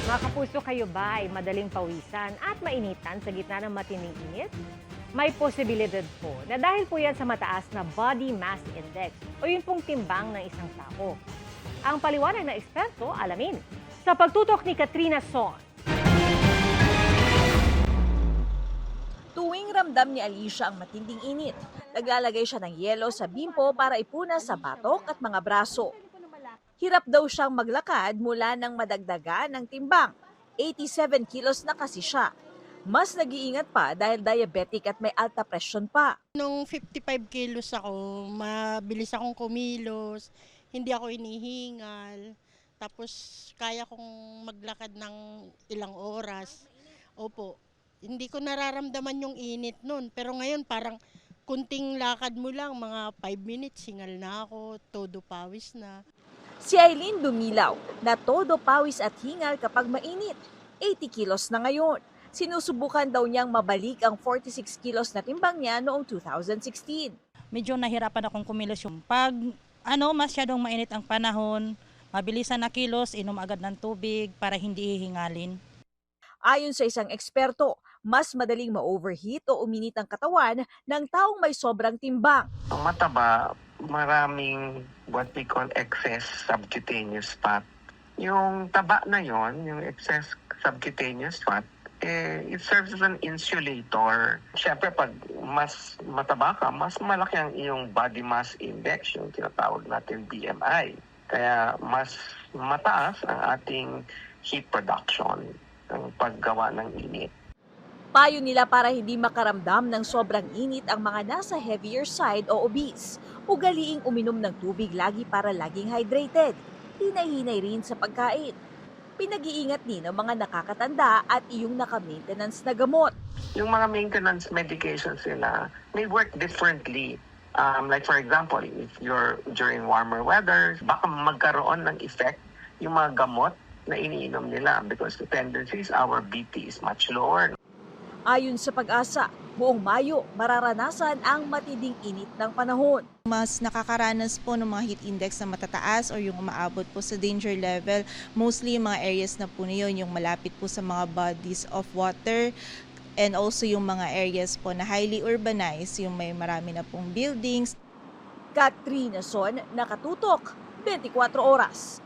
Mga kapuso, kayo ba ay madaling pawisan at mainitan sa gitna ng matinding init? May posibilidad po na dahil po yan sa mataas na body mass index o yun pong timbang ng isang tao. Ang paliwanag ng eksperto, alamin sa pagtutok ni Katrina Son. Tuwing ramdam ni Alicia ang matinding init, naglalagay siya ng yelo sa bimpo para ipunas sa batok at mga braso. Hirap daw siyang maglakad mula nang madagdagan ng timbang. 87 kilos na kasi siya. Mas nag-iingat pa dahil diabetic at may alta presyon pa. Nung 55 kilos ako, mabilis akong kumilos, hindi ako inihingal, tapos kaya kong maglakad ng ilang oras. Opo, hindi ko nararamdaman yung init nun, pero ngayon parang kunting lakad mo lang, mga 5 minutes, hingal na ako, todo pawis na. Si Aileen Dumilaw na todo pawis at hingal kapag mainit. 80 kilos na ngayon. Sinusubukan daw niyang mabalik ang 46 kilos na timbang niya noong 2016. Medyo nahirapan akong kumilos yung pag masyadong mainit ang panahon, mabilisan na kilos, inom agad ng tubig para hindi hihingalin. Ayon sa isang eksperto, mas madaling ma-overheat o uminit ang katawan ng taong may sobrang timbang. Ang mataba, maraming what we call excess subcutaneous fat. Yung taba na yon, yung excess subcutaneous fat, it serves as an insulator. Siyempre, pag mas mataba ka, mas malaki ang iyong body mass index, yung tinatawag natin BMI. Kaya mas mataas ang ating heat production, ang paggawa ng init. Payo nila para hindi makaramdam ng sobrang init ang mga nasa heavier side o obese. Ugaliing uminom ng tubig lagi para laging hydrated. Hinay-hinay rin sa pagkain. Pinag-iingat din ng mga nakakatanda at iyong naka-maintenance na gamot. Yung mga maintenance medications nila may work differently. Like for example, if you're during warmer weather, baka magkaroon ng effect yung mga gamot na iniinom nila because the tendency is our BP is much lower. Ayon sa Pag-asa, buong Mayo mararanasan ang matinding init ng panahon. Mas nakakaranas po ng mga heat index na matataas o yung umaabot po sa danger level. Mostly yung mga areas na po na yun, yung malapit po sa mga bodies of water and also yung mga areas po na highly urbanized, yung may marami na pong buildings. Katrina Son, Nakatutok, 24 Oras.